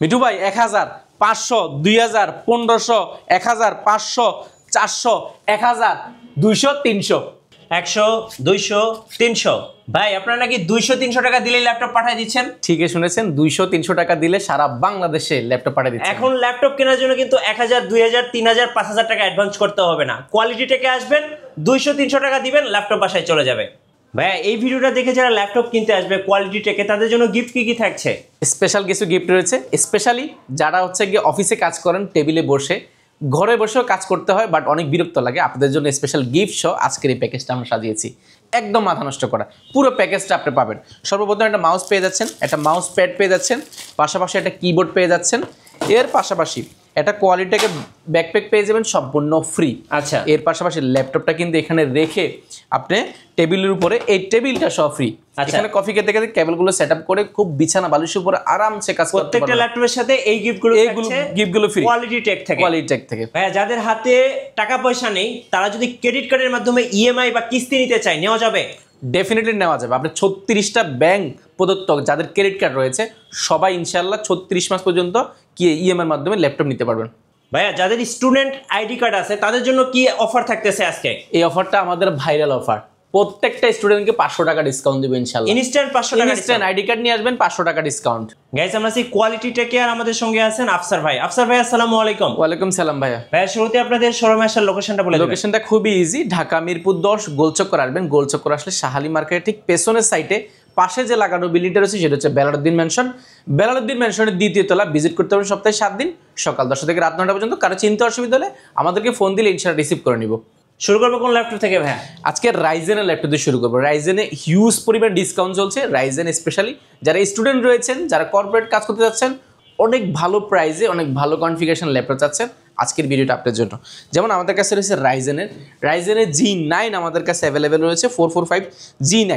মিঠু ভাই 1000 500 2000 1500 1000 500 400 1000 200 300 100 200 300 ভাই আপনারা নাকি 200-300 টাকা দিলেই ল্যাপটপ পাঠিয়ে দিচ্ছেন। ঠিকই শুনেছেন, 200-300 টাকা দিলে সারা বাংলাদেশে ল্যাপটপ পাঠিয়ে দিচ্ছেন। এখন ল্যাপটপ কেনার জন্য কিন্তু 1000 2000 3000 5000 টাকা অ্যাডভান্স করতে হবে না। কোয়ালিটি টেকে আসবেন, 200-300 টাকা দিবেন, ল্যাপটপ বাসায় চলে যাবে। ভাইয়া এই ভিডিওটা দেখে যারা ল্যাপটপ কিনতে আসবে কোয়ালিটি টেকে, তাদের জন্য গিফট কি থাকছে? স্পেশাল কিছু গিফট রয়েছে, স্পেশালি যারা হচ্ছে গিয়ে অফিসে কাজ করেন, টেবিলে বসে ঘরে বসেও কাজ করতে হয় বাট অনেক বিরক্ত লাগে, আপনাদের জন্য স্পেশাল গিফট সহ আজকের এই প্যাকেজটা আমরা সাজিয়েছি। একদম মাথা নষ্ট করা পুরো প্যাকেজটা আপনি পাবেন। সর্বপ্রথম একটা মাউস পেয়ে যাচ্ছেন, একটা মাউস প্যাড পেয়ে যাচ্ছেন, পাশাপাশি একটা কিবোর্ড পেয়ে যাচ্ছেন, এর পাশাপাশি একটা কোয়ালিটিকে ব্যাকপ্যাক পেয়ে যাবেন সম্পূর্ণ ফ্রি। আচ্ছা, এর পাশাপাশি ল্যাপটপটা কিন্তু এখানে রেখে আপনি টেবিলের উপরে এই টেবিলটা সহ ফ্রি। এখানে কফি খেতে খেতে কেবলগুলো সেটআপ করে খুব বিছানা বালিশের উপরে আরামসে কাজ করতে পারবেন। প্রত্যেকটা ল্যাপটপের সাথে এই গিফটগুলো ফ্রি, কোয়ালিটি টেক থেকে। ভাইয়া যাদের হাতে টাকা পয়সা নেই তারা যদি ক্রেডিট কার্ডের মাধ্যমে ইএমআই বা কিস্তি নিতে চায়, নেওয়া যাবে? ডেফিনেটলি নেওয়া যাবে। আপনার 36টা ব্যাংক প্রদত্ত যাদের ক্রেডিট কার্ড রয়েছে সবাই ইনশাআল্লাহ 36 মাস পর্যন্ত কি ইএমআই এর মাধ্যমে ল্যাপটপ নিতে পারবেন। ভাইয়া যাদের স্টুডেন্ট আইডি কার্ড আছে তাদের জন্য কি অফার থাকতেছে আজকে? এই অফারটা আমাদের ভাইরাল অফার, প্রত্যেকটা স্টুডেন্টকে 500 টাকা ডিসকাউন্ট দিবেন ইনশাআল্লাহ। ইনস্ট্যান্ট 500 টাকা ইনস্ট্যান্ট আইডি কার্ড নিয়ে আসবেন, 500 টাকা ডিসকাউন্ট। গাইস আমরা সেই কোয়ালিটি টেকে আর আমাদের সঙ্গে আছেন আফসার ভাই। আফসার ভাই আসসালামু আলাইকুম। ওয়ালাইকুম সালাম ভাইয়া। ভাইয়া শুরুতে আপনাদের শোরুমে আসার লোকেশনটা বলে দিন। লোকেশনটা খুবই ইজি, ঢাকা মিরপুর 10 গোলচক্কর আসবেন। গোলচক্কর আসলে শাহালি মার্কেটের ঠিক পেছনের সাইডে পাশে যে লাগানো বিল্ডিংটা রয়েছে সেটা হচ্ছে বেলালউদ্দিন ম্যানশন। বেলালউদ্দিন ম্যানশনের দ্বিতীয় তলা। ভিজিট করতে হবে সপ্তাহে 7 দিন, সকাল 10টা থেকে রাত 9টা পর্যন্ত। কারো চিন্তা অসুবিধা হলে আমাদেরকে ফোন দিলে ইনশাআল্লাহ রিসিভ করে নিব। শুরু করবো কোন ল্যাপটপ থেকে ভাইয়া? আজকে রাইজেনের ল্যাপটপ দিয়ে শুরু করবো। রাইজেনে হিউজ পরিমাণ ডিসকাউন্ট চলছে। রাইজেন স্পেশালি যারা স্টুডেন্ট রয়েছেন, যারা কর্পোরেট কাজ করতে যাচ্ছেন, অনেক ভালো প্রাইসে অনেক ভালো কনফিগারেশন ল্যাপটপ চাচ্ছেন, আজকের ভিডিওটা আপনার জন্য। যেমন আমাদের কাছে রয়েছে রাইজেনের G9 আমাদের কাছে অ্যাভেলেবেল রয়েছে, 445 G9।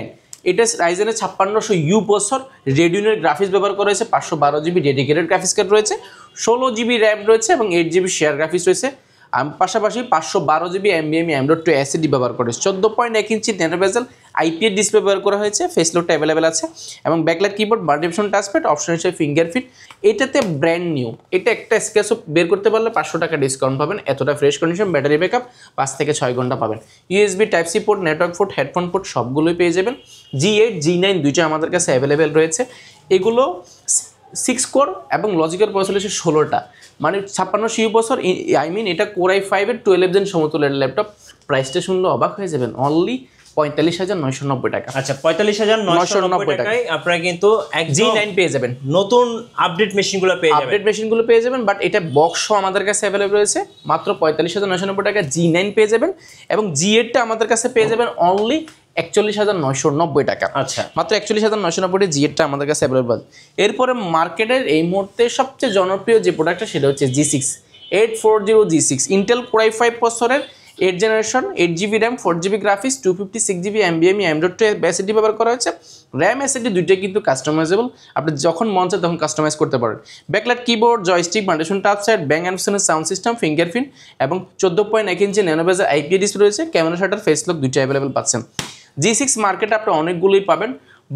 এটা রাইজেনের 5600U প্রসেসর, রেডিওনের গ্রাফিক্স ব্যবহার করা হয়েছে, 512 জিবি ডেডিকেটেড গ্রাফিক্স কার্ড রয়েছে, 16 জিবি র্যাম রয়েছে এবং 8 জিবি শেয়ার গ্রাফিক্স রয়েছে। পাশাপাশি 512 জিবি NVMe M.2 SSD ব্যবহার করে 14.1 ইঞ্চি ন্যানো বেজেল IPS ডিসপ্লে ব্যবহার করা হয়েছে। ফেস লকটা অ্যাভেলেবেল আছে এবং backlight keyboard, multifunction touchpad, option হিসেবে ফিঙ্গারপ্রিন্ট। এটাতে ব্র্যান্ড নিউ, এটা একটা স্ক্র্যাচও বের করতে পারলে 500 টাকা ডিসকাউন্ট পাবেন। এতটা ফ্রেশ কন্ডিশন, ব্যাটারি ব্যাকআপ 5 থেকে 6 ঘন্টা পাবেন। USB type C port, network port, headphone port সবগুলোই পেয়ে যাবেন। G8 G9 দুইটা আমাদের কাছে অ্যাভেলেবেল রয়েছে। এগুলো 6 কোর এবং লজিকের প্রসেসর হচ্ছে 16টা, মানে 5600 প্রসেসর। এটা Core i5 এর 12th জেন সমতুল্যের ল্যাপটপ। প্রাইসটা শুনলে অবাক হয়ে যাবেন, অনলি 45,990 টাকা। আচ্ছা, 45,990 টাকায় আপনারা কিন্তু G9 পেয়ে যাবেন। নতুন আপডেট মেশিনগুলো পেয়ে যাবেন, বাট এটা বক্স আমাদের কাছে অ্যাভেলেবল রয়েছে। মাত্র 45,990 টাকা G9 পেয়ে যাবেন এবং G8 টা আমাদের কাছে পেয়ে যাবেন অনলি 41,990 টাকা। আচ্ছা, মাত্র 41,990 G8 টা আমাদের কাছে অ্যাভেলেবল। এরপরে মার্কেটের এই মুহূর্তে সবচেয়ে জনপ্রিয় যে প্রোডাক্টটা সেটা হচ্ছে G6 840 G6 Intel Core i5 প্রসেসরের 8 generation, 8 GB RAM, 4 GB graphics, 256 GB NVMe M.2 SSD ব্যবহার করা হয়েছে। র্যাম SSD দুইটাই কিন্তু কাস্টমাইজেবল, আপনি যখন মন চায় তখন কাস্টমাইজ করতে পারেন। Backlight keyboard, joystick, multifunction touchpad, bang and aluminium sound system, fingerprint এবং 14.1 ইঞ্চি ন্যানো বেজেল IPS ডিসপ্লে রয়েছে। ক্যামেরা শাটার, ফেস লক দুইটা অ্যাভেলেবল পাচ্ছেন। G6 মার্কেটে আপনি অনেকগুলোই পাবেন,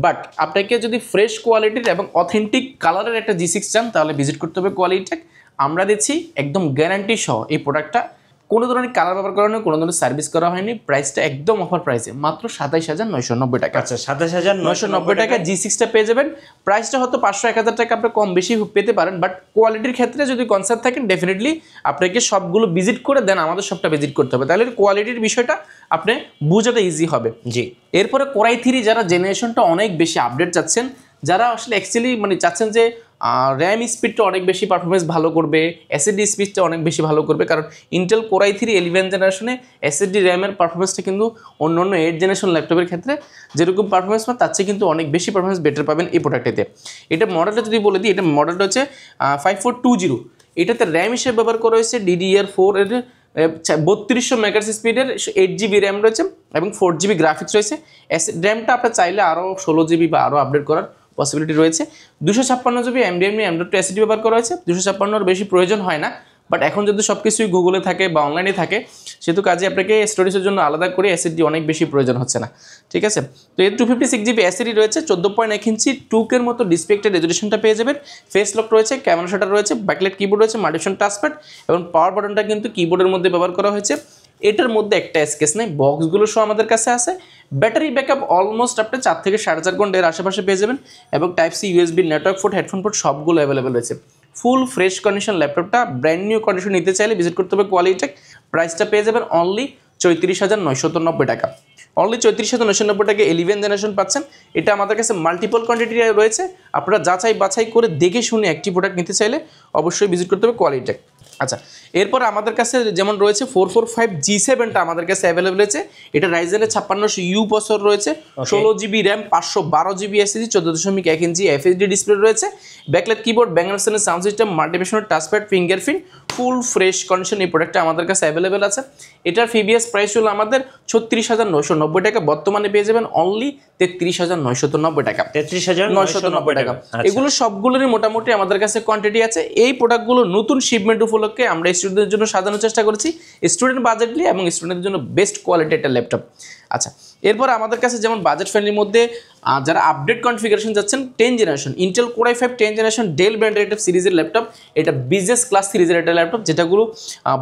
বাট আপনাকে যদি ফ্রেশ কোয়ালিটির এবং অথেন্টিক কালারের একটা G6 চান তাহলে ভিজিট করতে হবে কোয়ালিটি টেক। আমরা দিচ্ছি একদম গ্যারান্টি সহ এই প্রোডাক্টটা, কোনো ধরনের কালার ব্যবহার করা হয়নি, কোনো ধরনের সার্ভিস করা হয়নি। প্রাইসটা একদম অফার প্রাইসে, মাত্র 27,990 টাকা। আচ্ছা, 27,990 টাকা G6 টা পেয়ে যাবেন। প্রাইসটা হয়তো 500-1000 টাকা আপনি কম বেশি পেতে পারেন, বাট কোয়ালিটির ক্ষেত্রে যদি কনসার্ন থাকেন ডেফিনেটলি আপনাকে সবগুলো ভিজিট করে দেন আমাদের সবটা ভিজিট করতে হবে, তাহলে কোয়ালিটির বিষয়টা আপনি বুঝাতে ইজি হবে। জি, এরপরে Core i3 যারা জেনারেশনটা অনেক বেশি আপডেট চাচ্ছেন, যারা আসলে অ্যাকচুয়ালি মানে চাচ্ছেন যে র্যাম স্পিডটা অনেক বেশি পারফরমেন্স ভালো করবে, SSD স্পিডটা অনেক বেশি ভালো করবে, কারণ ইন্টেল Core i3 11 জেনারেশনে SSD র্যামের পারফরমেন্সটা কিন্তু অন্য 8 জেনারেশন ল্যাপটপের ক্ষেত্রে যেরকম পারফরমেন্স পান তার চেয়ে কিন্তু অনেক বেশি পারফরমেন্স বেটার পাবেন এই প্রোডাক্টটিতে। এটা মডেলটা যদি বলে দিই, এটা মডেলটা হচ্ছে 5420। এটাতে র্যাম হিসেবে ব্যবহার করা হয়েছে DDR4 এর 3200 মেগাহার্টজ স্পিডের 8 জিবি র্যাম রয়েছে এবং 4 জিবি গ্রাফিক্স রয়েছে। র্যামটা আপনার চাইলে আরও 16 জিবি বা আরও আপডেট করার পসিবিলিটি রয়েছে। 256 জিবি NVMe M.2 SSD ব্যবহার করা হয়েছে। 256 বেশি প্রয়োজন হয় না, বাট এখন যদি সব কিছুই গুগলে থাকে বা অনলাইনে থাকে সেহেতু কাজে আপনাকে স্টোরেজের জন্য আলাদা করে এসএসডি অনেক বেশি প্রয়োজন হচ্ছে না, ঠিক আছে। তো এর 256 GB এসএসডি রয়েছে, 14.1 ইঞ্চি 2K মতো ডিসপ্লে একটা রেজলিউশনটা পেয়ে যাবেন, ফেস লক রয়েছে, ক্যামেরা শাটার রয়েছে, ব্যাকলাইট কিবোর্ড রয়েছে, মাল্টিফাংশন টাচপ্যাড এবং পাওয়ার বাটনটা কিন্তু কিবোর্ডের মধ্যে ব্যবহার করা হয়েছে। এটার মধ্যে একটা স্কেচ নেই, বক্সগুলো সহ আমাদের কাছে আছে। ব্যাটারি ব্যাকআপ অলমোস্ট আপনি 4 থেকে 4.5 ঘন্টার আশেপাশে পেয়ে যাবেন এবং type C USB network port headphone port সবগুলো অ্যাভেলেবেল রয়েছে। ফুল ফ্রেশ কন্ডিশন ল্যাপটপটা ব্র্যান্ড নিউ কন্ডিশন নিতে চাইলে ভিজিট করতে হবে কোয়ালিটেক। প্রাইসটা পেয়ে যাবেন অনলি 34,990 টাকা। অনলি 34,990 টাকা 11 জেনারেশন পাচ্ছেন। এটা আমাদের কাছে মাল্টিপল কোয়ান্টিটি রয়েছে, আপনারা যাচাই বাছাই করে দেখে শুনে একটি প্রোডাক্ট নিতে চাইলে অবশ্যই ভিজিট করতে হবে কোয়ালিটেক। আচ্ছা, এরপর আমাদের কাছে যেমন রয়েছে 445G7টা আমাদের কাছে অ্যাভেলেবল রয়েছে। এটা রাইজেনের 5600U প্রসেসর রয়েছে, 16GB র্যাম, 512GB এসএসডি, 14.1 ইঞ্চি এফএসডি ডিসপ্লে রয়েছে, backlight keyboard, Bangalore sound system, multifunctional touchpad, fingerprint, ফুল ফ্রেশ কন্ডিশন এই প্রোডাক্টটা আমাদের কাছে অ্যাভেলেবেল আছে। এটার ফিবিএস প্রাইস হলো আমাদের 36,990 টাকা, বর্তমানে পেয়ে যাবেন অনলি 33,990 টাকা। 33,990 টাকা। এগুলো সবগুলোরই মোটামুটি আমাদের কাছে কোয়ান্টিটি আছে। এই প্রোডাক্টগুলো নতুন শিপমেন্ট উপলক্ষে আমরা স্টুডেন্টদের জন্য সাজানোর চেষ্টা করেছি, স্টুডেন্ট বাজেটলি এবং স্টুডেন্টদের জন্য বেস্ট কোয়ালিটি একটা ল্যাপটপ। আচ্ছা, এরপর আমাদের কাছে যেমন বাজেট ফ্রেন্ডলির মধ্যে যারা আপডেট কনফিগারেশন যাচ্ছেন 10 generation Intel core i5 10 generation del ব্র্যান্ডের একটা সিরিজের ল্যাপটপ, এটা বিজনেস ক্লাস সিরিজের একটা ল্যাপটপ, যেটাগুলো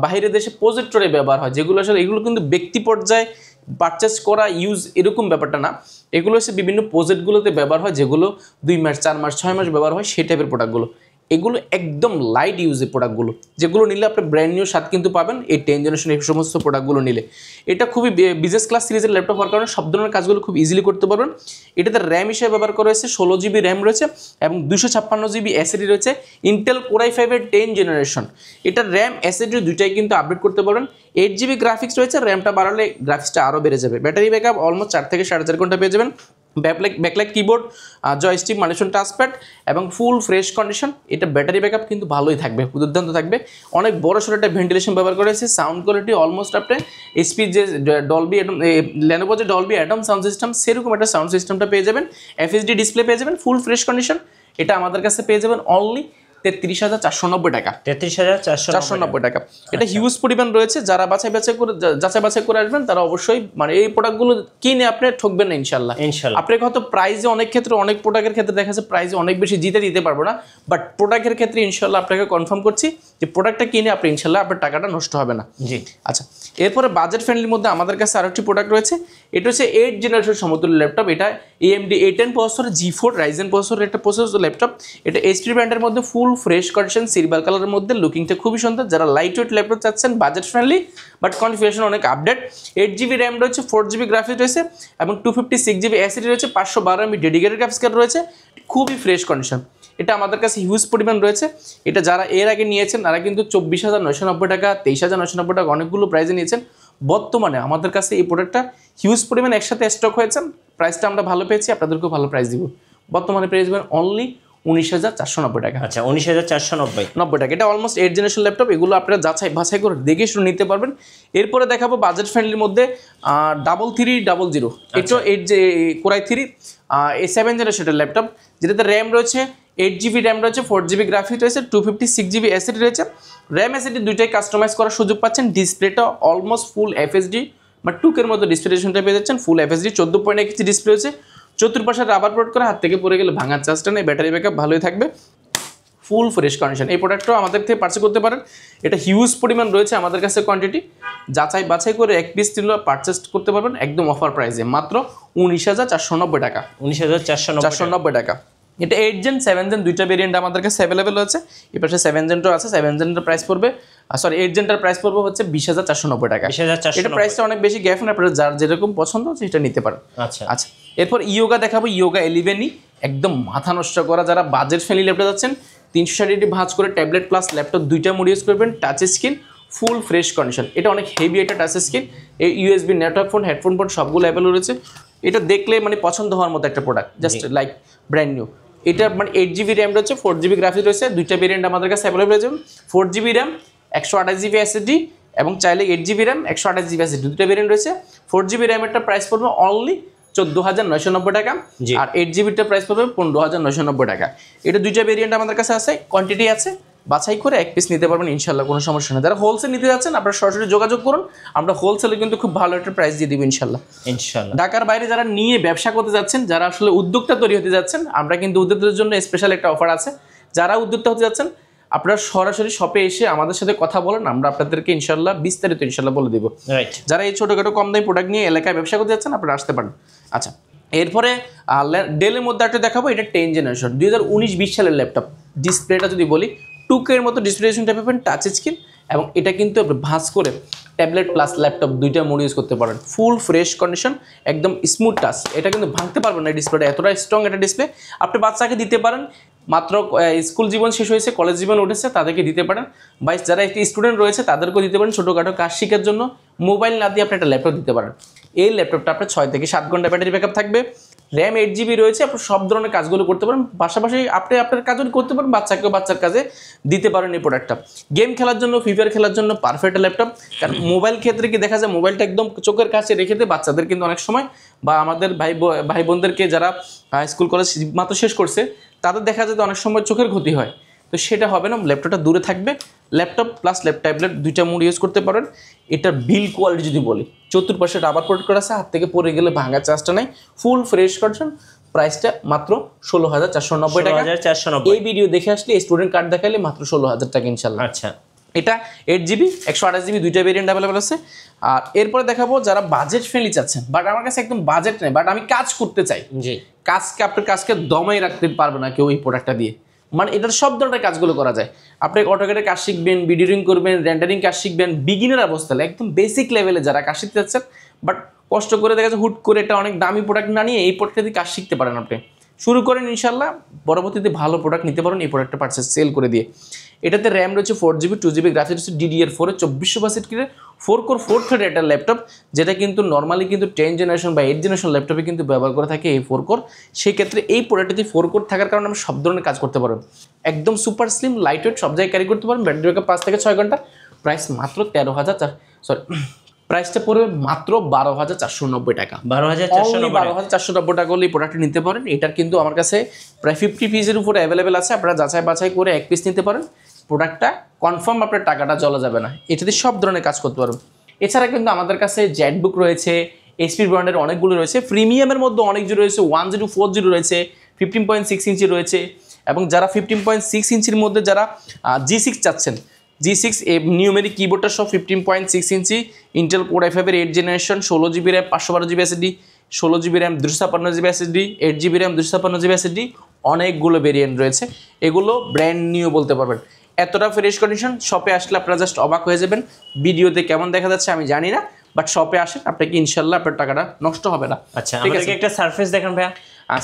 বাইরের দেশে প্রজেক্টরে ব্যবহার হয়, যেগুলো আসলে এগুলো কিন্তু ব্যক্তি পর্যায়ে পারচেস করা ইউজ এরকম ব্যাপারটা না, এগুলো হচ্ছে বিভিন্ন প্রজেক্টগুলোতে ব্যবহার হয়, যেগুলো 2 মাস 4 মাস 6 মাস ব্যবহার হয় সেই টাইপের প্রোডাক্টগুলো। এগুলো একদম লাইট ইউজের প্রোডাক্টগুলো, যেগুলো নিলে আপনি ব্র্যান্ড নিউ স্বাদ কিন্তু পাবেন এই 10 জেনারেশন এই সমস্ত প্রোডাক্টগুলো নিলে। এটা খুবই বিজনেস ক্লাস সিরিজের ল্যাপটপ হওয়ার কারণে সব ধরনের কাজগুলো খুব ইজিলি করতে পারবেন। এটাতে র্যাম হিসেবে ব্যবহার করা হয়েছে 16GB র্যাম রয়েছে এবং 256GB এসএসডি রয়েছে, ইন্টেল কোর i5 এর 10 জেনারেশন। এটা র্যাম এসএসডি দুইটাই কিন্তু আপডেট করতে পারবেন। 8GB গ্রাফিক্স রয়েছে, র্যামটা বাড়ালে গ্রাফিক্সটা আরও বেড়ে যাবে। ব্যাটারি ব্যাকআপ অলমোস্ট 4 থেকে 4.5 ঘন্টা পেয়ে যাবেন। Backlight keyboard, joystick, multifunction touchpad এবং ফুল ফ্রেশ কন্ডিশন। এটা ব্যাটারি ব্যাকআপ কিন্তু ভালোই থাকবে, দুর্দান্ত থাকবে। অনেক বড় সড়ো একটা ভেন্টিলেশন ব্যবহার করা হয়েছে। সাউন্ড কোয়ালিটি অলমোস্ট আপনি এইচপি যে ডলবি অ্যাটম, লেনোভো যে ডলবি অ্যাটম সাউন্ড সিস্টেম সেরকম একটা সাউন্ড সিস্টেমটা পেয়ে যাবেন। এফএসডি ডিসপ্লে পেয়ে যাবেন, ফুল ফ্রেশ কন্ডিশন। এটা আমাদের কাছে পেয়ে যাবেন অনলি 33,490 টাকা। 33,490 টাকা। এটা হিউজ পরিমাণ রয়েছে, যারা যাচাই বাছাই করে আসবেন তারা অবশ্যই মানে এই প্রোডাক্টগুলো কিনে আপনি ঠকবেন না ইনশাল্লাহ। আপনাকে হয়তো প্রাইসে অনেক ক্ষেত্রে অনেক প্রোডাক্টের ক্ষেত্রে দেখা যাচ্ছে প্রাইসে অনেক বেশি জিতে দিতে পারবো না, বাট প্রোডাক্টের ক্ষেত্রে ইনশাল্লাহ আপনাকে কনফার্ম করছি যে প্রোডাক্টটা কিনে আপনি ইনশাল্লাহ আপনার টাকাটা নষ্ট হবে না। জি, আচ্ছা, এরপরে বাজেট ফ্রেন্ডলির মধ্যে আমাদের কাছে আরেকটি প্রোডাক্ট রয়েছে। এটা হচ্ছে 8 জেনারেশন সমতুল্য ল্যাপটপ। এটা AMD A10 processor, G4 Ryzen প্রসেসরের একটা প্রসেসর ল্যাপটপ। এটা এইচপি ব্র্যান্ডের মধ্যে ফুল ফ্রেশ কন্ডিশন, সিলভার কালারের মধ্যে, লুকিংটা খুবই সুন্দর। যারা লাইট ওয়েট ল্যাপটপ চাচ্ছেন বাজেট ফ্রেন্ডলি বাট কনফিগারেশন অনেক আপডেট, 8GB র্যাম রয়েছে, 4GB গ্রাফিক্স রয়েছে এবং 256GB এসএসডি রয়েছে, 512 MB ডেডিকেটেড গ্রাফিক্স কার্ড রয়েছে, খুবই ফ্রেশ কন্ডিশন। এটা আমাদের কাছে হিউজ পরিমাণ রয়েছে। এটা যারা এর আগে নিয়েছেন তারা কিন্তু 24,990 টাকা, 23,990 টাকা অনেকগুলো প্রাইসে নিয়েছেন। বর্তমানে আমাদের কাছে এই প্রোডাক্টটা হিউজ পরিমাণ একসাথে স্টক হয়েছে, প্রাইসটা আমরা ভালো পেয়েছি, আপনাদেরকেও ভালো প্রাইস দিব। বর্তমানে পেয়ে যাবেন অনলি 19,490 টাকা। আচ্ছা, 19,490 টাকা। এটা অলমোস্ট 8 জেনারেশন ল্যাপটপ, এগুলো আপনারা যাচাই বাছাই করে দেখে শুনে নিতে পারবেন। এরপরে দেখাবো বাজেট ফ্রেন্ডলির মধ্যে 3300। এটা 8 যে কোর i3 7 জেনারেশনের ল্যাপটপ, যেটাতে র্যাম রয়েছে 8GB র্যাম রয়েছে, 4GB গ্রাফিক্স রয়েছে, 256GB এসএসডি রয়েছে। র্যাম এসএসডি দুইটাই কাস্টমাইজ করার সুযোগ পাচ্ছেন। ডিসপ্লেটা অলমোস্ট ফুল এফএসডি বা 2K মতো ডিসপ্লেশনটা পেয়ে যাচ্ছেন, ফুল এফএসডি, 14.1 ইঞ্চি ডিসপ্লে হয়েছে, চতুর্পাশে রাবার প্রোড করে, হাত থেকে পড়ে গেলে ভাঙার চান্সটা নেই। ব্যাটারি ব্যাকআপ ভালোই থাকবে, ফুল ফ্রেশ কন্ডিশন। এই প্রোডাক্টটাও আমাদের থেকে পারচেজ করতে পারেন। এটা হিউজ পরিমাণ রয়েছে আমাদের কাছে কোয়ান্টিটি, যাচাই বাছাই করে এক পিস তিনটা পারচেজ করতে পারবেন একদম অফার প্রাইসে, মাত্র 19,490 টাকা। 19,490 টাকা। এটা 8 জেন 7 জেন দুইটা ভেরিয়েন্ট আমাদের কাছে অ্যাভেলেবেল আছে। এর পাশে 7 জেনটাও আছে। 7 জেনটার প্রাইস পড়বে 8 জেনটার প্রাইস পড়বে হচ্ছে 20,490 টাকা। এটা প্রাইসটা অনেক বেশি গ্যাপ না, আপনারা যার যেরকম পছন্দ সেটা নিতে পারেন। আচ্ছা, এরপর ইয়োগা দেখাবো। ইয়োগা 11ই একদম মাথা নষ্ট করা, যারা বাজেট ফ্রেন্ডলি ল্যাপটপ যাচ্ছেন, 360 ভাঁজ করে ট্যাবলেট প্লাস ল্যাপটপ দুইটা মোড ইউজ করবেন, টাচ স্ক্রিন, ফুল ফ্রেশ কন্ডিশন। এটা অনেক হেভি একটা টাচ স্ক্রিন, এই USB network phone, headphone port সবগুলো অ্যাভেলেবল রয়েছে। এটা দেখলে মানে পছন্দ হওয়ার মতো একটা product, just like brand new. এটা মানে 8GB র্যাম রয়েছে, 4GB গ্রাফিক্স রয়েছে, দুইটা ভেরিয়েন্ট আমাদের কাছে অ্যাভেলেবল রয়েছে। 4GB র্যাম, 128GB এসএসডি এবং চাইলে 8GB র্যাম, 128GB এসএসডি দুইটা ভেরিয়েন্ট রয়েছে। 4GB র্যামেরটা প্রাইস পড়বে অনলি 14,990 টাকা, আর 8GBটার প্রাইস পড়বে 15,990 টাকা। এটা দুইটা ভেরিয়েন্ট আমাদের কাছে আছে, কোয়ান্টিটি আছে, বাছাই করে এক পিস নিতে পারবেন ইনশাল্লাহ, কোনো সমস্যা নেই। যারা হোলসেল নিতে যাচ্ছেন আপনারা সরাসরি যোগাযোগ করুন, আমরা হোলসেলে কিন্তু খুব ভালো একটা প্রাইস দিয়ে দিব ইনশাল্লাহ। ঢাকার বাইরে যারা নিয়ে ব্যবসা করতে যাচ্ছেন, যারা আসলে উদ্যোক্তা তৈরি হতে যাচ্ছেন, আমরা কিন্তু উদ্যোক্তাদের জন্য স্পেশাল একটা অফার আছে। যারা উদ্যোক্তা হতে যাচ্ছেন আপনারা সরাসরি শপে এসে আমাদের সাথে কথা বলেন, আমরা আপনাদেরকে ইনশাল্লাহ বিস্তারিত ইনশাল্লাহ বলে দিব। যারা এই ছোটোখাটো কম দামি প্রোডাক্ট নিয়ে এলাকায় ব্যবসা করতে যাচ্ছেন আপনারা আসতে পারেন। আচ্ছা, এরপরে ডেলের মধ্যে একটা দেখাবো, এটা 10 জেনারেশন 2019-20 সালের ল্যাপটপ। ডিসপ্লেটা যদি বলি 2K এর মতো ডিসপ্লেশন টাইপ পাবেন, টাচ স্ক্রিন, এবং এটা কিন্তু আপনি ভাঁজ করে ট্যাবলেট প্লাস ল্যাপটপ দুইটা মোড ইউজ করতে পারেন। ফুল ফ্রেশ কন্ডিশন, একদম স্মুথ টাচ, এটা কিন্তু ভাঙতে পারবেন না। ডিসপ্লেটা এতটা স্ট্রং একটা ডিসপ্লে, আপনি বাচ্চাকে দিতে পারেন, মাত্র স্কুল জীবন শেষ হয়েছে, কলেজ জীবন উঠেছে, তাদেরকে দিতে পারেন। বা যারা একটি স্টুডেন্ট রয়েছে তাদেরকেও দিতে পারেন, ছোটোখাটো কাজ শেখার জন্য মোবাইল না দিয়ে আপনি একটা ল্যাপটপ দিতে পারেন। এই ল্যাপটপটা আপনার 6 থেকে 7 ঘন্টা ব্যাটারি ব্যাকআপ থাকবে, র্যাম 8GB রয়েছে, আপনি সব ধরনের কাজগুলো করতে পারেন। পাশাপাশি আপনি আপনার কাজও করতে পারেন, বাচ্চাকেও বাচ্চার কাজে দিতে পারেন এই প্রোডাক্টটা। গেম খেলার জন্য, ফ্রি ফায়ার খেলার জন্য পারফেক্ট ল্যাপটপ। কারণ মোবাইল ক্ষেত্রে কি দেখা যায়, মোবাইলটা একদম চোখের কাছে রেখে দেয় বাচ্চাদের কিন্তু অনেক সময়, বা আমাদের ভাই বোনদেরকে যারা স্কুল কলেজ মাত্র শেষ করছে তাদের দেখা যায় অনেক সময় চোখের ক্ষতি হয়। তো সেটা হবে না, ল্যাপটপটা দূরে থাকবে। ল্যাপটপ প্লাস ট্যাবলেট দুইটা মোড ইউজ করতে পারেন। এটার বিল কোয়ালিটি যদি বলি, চতুর্পাশে রাবার প্রোটেক্ট করা আছে, হাত থেকে পড়ে গেলে ভাঙার চান্সটা নেই, ফুল ফ্রেশ কন্ডিশন। প্রাইসটা মাত্র 16,490 টাকা। এই ভিডিও দেখে আসলে স্টুডেন্ট কার্ড দেখালে মাত্র 16,000 টাকা ইনশাল্লাহ। আচ্ছা, এটা 8GB 128GB দুইটা ভেরিয়েন্ট অ্যাভেলেবল আছে। আর এরপরে দেখাবো যারা বাজেট ফ্রেন্ডলি চাচ্ছেন, বাট আমার কাছে একদম বাজেট নেই, বাট আমি কাজ করতে চাই। জি, আপনার কাজকে দমাই রাখতে পারবে না কেউ এই প্রোডাক্টটা দিয়ে। মানে এটার সব ধরনের কাজগুলো করা যায়। আপনি অটোক্যাডের কাজ শিখবেন, ভিডিওরিং করবেন, রেন্ডারিং কাজ শিখবেন, বিগিনার অবস্থায় একদম বেসিক লেভেলে যারা কাজ শিখতে যাচ্ছেন, বাট কষ্ট করে দেখা যাচ্ছে হুট করে এটা অনেক দামি প্রোডাক্ট না নিয়ে এই প্রোডাক্টটা দিয়ে কাজ শিখতে পারেন। আপনি শুরু করেন ইনশাল্লাহ, পরবর্তীতে ভালো প্রোডাক্ট নিতে পারেন এই প্রোডাক্টটা পারচেস সেল করে দিয়ে। এটাতে র্যাম রয়েছে 4GB 2GB, গ্রাফিক্স হচ্ছে DDR4 24% 4 কোর 4 থ্রেড একটা ল্যাপটপ, যেটা কিন্তু নর্মালি কিন্তু 10 জেনারেশন বা 8 জেনারেশন ল্যাপটপে কিন্তু ব্যবহার করে থাকে এই 4 কোর। সেই ক্ষেত্রে এই প্রোডাক্টটি 4 কোর থাকার কারণে আমরা সব ধরনের কাজ করতে পারবেন। একদম সুপার স্লিম, লাইট ওয়েট, সব জায়গায় ক্যারি করতে পারেন। ব্যাটারি ব্যাকআপ 5 থেকে 6 ঘন্টা। প্রাইস মাত্র প্রাইসটা পড়বে মাত্র 12,490 টাকা। 12,490 টাকা হলে এই প্রোডাক্টটি নিতে পারেন। এটার কিন্তু আমার কাছে প্রায় 50 পিসের উপরে অ্যাভেলেবেল আছে, আপনারা যাচাই বাছাই করে এক পিস নিতে পারেন। প্রোডাক্টটা কনফার্ম, আপনার টাকাটা চলে যাবে না, এটাতে সব ধরনের কাজ করতে পারবেন। এছাড়া কিন্তু আমাদের কাছে জেটবুক রয়েছে, HP ব্র্যান্ডের অনেকগুলো রয়েছে, প্রিমিয়ামের মধ্যে অনেকগুলো রয়েছে, 1040 রয়েছে, 15.6 ইঞ্চি রয়েছে। এবং যারা 15.6 ইঞ্চির মধ্যে যারা G6 চাচ্ছেন, G6 নিউমেরিক কিবোর্ডটা সব 15.6 inch, Intel core i5 8 generation, 16GB RAM 512GB SSD, 16GB RAM 256GB SSD, 8GB RAM 256GB SSD, অনেকগুলো ভেরিয়েন্ট রয়েছে। এগুলো ব্র্যান্ড নিউ বলতে পারবেন, এতটা ফ্রেশ কন্ডিশন। শপে আসলে আপনারা জাস্ট অবাক হয়ে যাবেন। ভিডিওতে কেমন দেখা যাচ্ছে আমি জানি না, বাট শপে আসেন, আপনাকে ইনশাল্লাহ আপনার টাকাটা নষ্ট হবে না। আচ্ছা, আমাদেরকে একটা সারফেস দেখান ভাইয়া।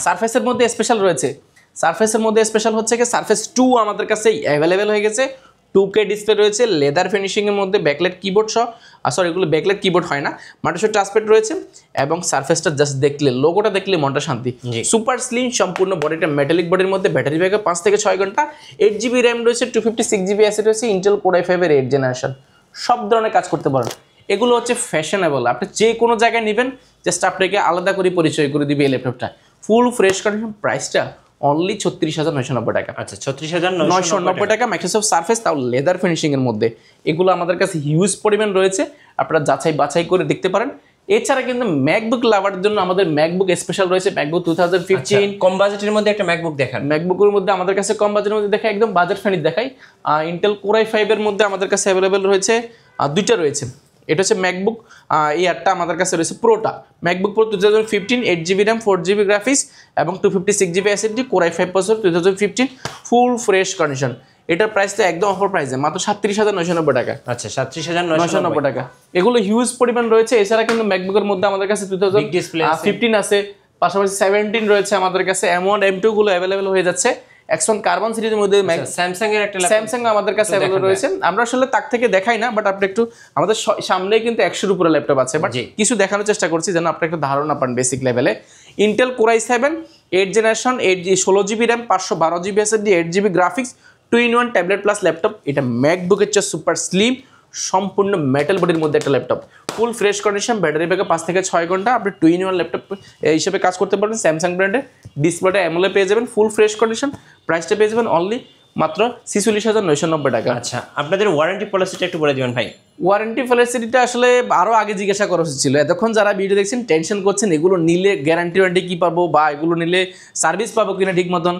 সারফেসের মধ্যে স্পেশাল রয়েছে, সারফেসের মধ্যে স্পেশাল হচ্ছে কি সারফেস 2 আমাদের কাছে অ্যাভেলেবেল হয়ে গেছে। 2K ডিসপ্লে রয়েছে, লেদার ফিনিশিংয়ের মধ্যে, ব্যাকলাইট কিবোর্ড সহ, সরি এগুলো ব্যাকলাইট কিবোর্ড হয় না, মাল্টিশট টাচপ্যাড রয়েছে। এবং সারফেসটা জাস্ট দেখলে, লোগোটা দেখলে মনটা শান্তি। সুপার স্লিম, সম্পূর্ণ বডিটা মেটালিক বডির মধ্যে, ব্যাটারি ব্যাকআপ 5 থেকে 6 ঘন্টা, 8GB র্যাম রয়েছে, 256GB SSD রয়েছে, ইন্টেল কোর i5 8 জেনারেশন। সব ধরনের কাজ করতে পারেন। এগুলো হচ্ছে ফ্যাশনেবল, আপনি যে কোনো জায়গায় নেবেন, জাস্ট আপনাকে আলাদা করে পরিচয় করে দিবে এই ল্যাপটপটা। ফুল ফ্রেশ কন্ডিশন, প্রাইসটা অনলি 36,990 টাকা। আচ্ছা, 36,990 টাকা। মাইক্রোসফট সারফেস, তাও লেদার ফিনিশিংয়ের মধ্যে। এগুলো আমাদের কাছে হিউজ পরিমাণ রয়েছে, আপনারা যাচাই বাছাই করে দেখতে পারেন। এছাড়া কিন্তু ম্যাকবুক লাভারের জন্য আমাদের ম্যাকবুক স্পেশাল রয়েছে, ম্যাকবুক 2015। কম বাজেটের মধ্যে একটা ম্যাকবুক দেখান। ম্যাকবুকের মধ্যে আমাদের কাছে কম বাজেটের মধ্যে দেখা একদম বাজেট ফ্রেন্ডলি দেখাই। ইন্টেল কোর i5 এর মধ্যে আমাদের কাছে অ্যাভেলেবেল রয়েছে, দুইটা রয়েছে। এটা হচ্ছে ম্যাকবুক এয়ারটা আমাদের কাছে রয়েছে, প্রোটা MacBook Pro 2015, 8GB RAM 4GB graphics এবং 256GB SSD, core i5 processor 2015, full fresh condition. এটার প্রাইসটা একদম অফার প্রাইসে মাত্র 37,990 টাকা। আচ্ছা, 37,990 টাকা। এগুলো হিউজ পরিমাণ রয়েছে। এছাড়া কিন্তু ম্যাকবুকের মধ্যে আমাদের কাছে 2015 আছে, পাশাপাশি 17 রয়েছে আমাদের কাছে। M1 M2 গুলো অ্যাভেলেবেল হয়ে যাচ্ছে। X1 কার্বন সিরিজের মধ্যে স্যামসাং এর একটা স্যামসাং আমাদের কাছে অ্যাভেলেবল রয়েছে। আমরা আসলে তাক থেকে দেখাই না, বাট আপনি একটু আমাদের সামনেই কিন্তু 100-এর উপরে ল্যাপটপ আছে, বাট কিছু দেখানোর চেষ্টা করছি যেন আপনি একটা ধারণা পান বেসিক লেভেলে। Intel core i7 8 generation, 16GB RAM 512GB SSD, 8GB graphics, 2-in-1 tablet plus laptop. এটা ম্যাকবুকের চেয়ে সুপার স্লিম, সম্পূর্ণ মেটাল বডির মধ্যে একটা ল্যাপটপ, ফুল ফ্রেশ কন্ডিশন, ব্যাটারি ব্যাকআপ 5 থেকে 6 ঘন্টা। আপনি 2-in-1 ল্যাপটপ হিসেবে কাজ করতে পারবেন। স্যামসাং ব্র্যান্ডের ডিসপ্লেটা অ্যামোলেড পেয়ে যাবেন, ফুল ফ্রেশ কন্ডিশন। প্রাইসটা পেয়ে যাবেন অনলি মাত্র 46,990 টাকা। আচ্ছা, আপনাদের ওয়ারেন্টি পলিসিটা একটু বলে দিবেন ভাই। ওয়ারেন্টি ফ্যাসিলিটিটা আসলে আরও আগে জিজ্ঞাসা করা উচিত ছিল। এতক্ষণ যারা ভিডিও দেখছেন টেনশন করছেন এগুলো নিলে গ্যারান্টি ওয়ারেন্টি কী পাবো বা এগুলো নিলে সার্ভিস পাবো কিনা ঠিক মতন,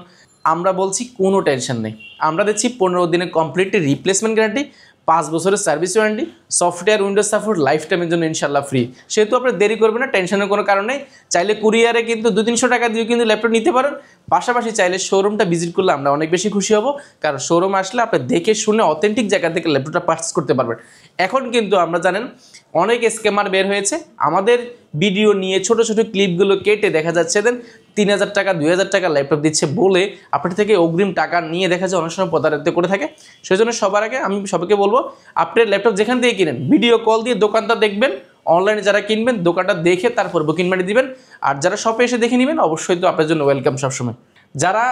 আমরা বলছি কোনো টেনশন নেই। আমরা দিচ্ছি 15 দিনের কমপ্লিটলি রিপ্লেসমেন্ট গ্যারান্টি, 5 বছরের service warranty, software Windows support life টাইমের জন্য ইনশাল্লাহ ফ্রি। সেহেতু আপনি দেরি করবেন না, টেনশনের কোনো কারণ নেই। চাইলে কুরিয়ারে কিন্তু 200-300 টাকা দিয়ে কিন্তু ল্যাপটপ নিতে পারেন। পাশাপাশি চাইলে শোরুমটা ভিজিট করলে আমরা অনেক বেশি খুশি হব, কারণ শোরুমে আসলে আপনি দেখে শুনে অথেন্টিক জায়গা থেকে ল্যাপটপটা পারচেস করতে পারবেন। এখন কিন্তু আমরা জানেন অনেক স্ক্যামার বের হয়েছে, আমাদের ভিডিও নিয়ে ছোট ছোট ক্লিপগুলো কেটে দেখা যাচ্ছে দেন 3,000 টাকা 2,000 টাকা ল্যাপটপ দিচ্ছে বলে আপনার থেকে অগ্রিম টাকা নিয়ে দেখা যায় অনেক সময় প্রতারিত করে থাকে। সেই জন্য সবার আগে আমি সবাইকে বলবো, আপনার ল্যাপটপ যেখান থেকে কিনেন ভিডিও কল দিয়ে দোকানটা দেখবেন, অনলাইনে যারা কিনবেন দোকানটা দেখে তারপর বুকিং মানি দিবেন, আর যারা শপে এসে দেখে নেবেন অবশ্যই তো আপনার জন্য ওয়েলকাম সবসময়। যারা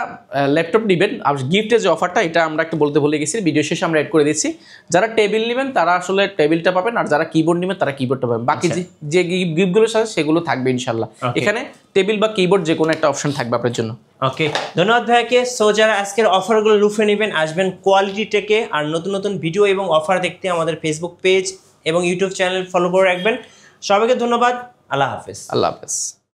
ল্যাপটপ নেবেন আর গিফটের যে অফারটা এটা আমরা একটু বলতে ভুলে গেছি, ভিডিও শেষে আমরা অ্যাড করে দিচ্ছি। যারা টেবিল নেবেন তারা আসলে টেবিলটা পাবেন, আর যারা কিবোর্ড নেবেন তারা কিবোর্ডটা পাবেন। বাকি যে গিফটগুলোর সাথে সেগুলো থাকবে ইনশাল্লাহ। এখানে টেবিল বা কিবোর্ড যে কোনো একটা অপশন থাকবে আপনার জন্য। ওকে, ধন্যবাদ ভাইকে। সো যারা আজকের অফারগুলো লুফে নেবেন আসবেন কোয়ালিটি টেকে, আর নতুন নতুন ভিডিও এবং অফার দেখতে আমাদের ফেসবুক পেজ এবং ইউটিউব চ্যানেল ফলো করে রাখবেন। সবাইকে ধন্যবাদ, আল্লাহ হাফেজ। আল্লাহ হাফেজ।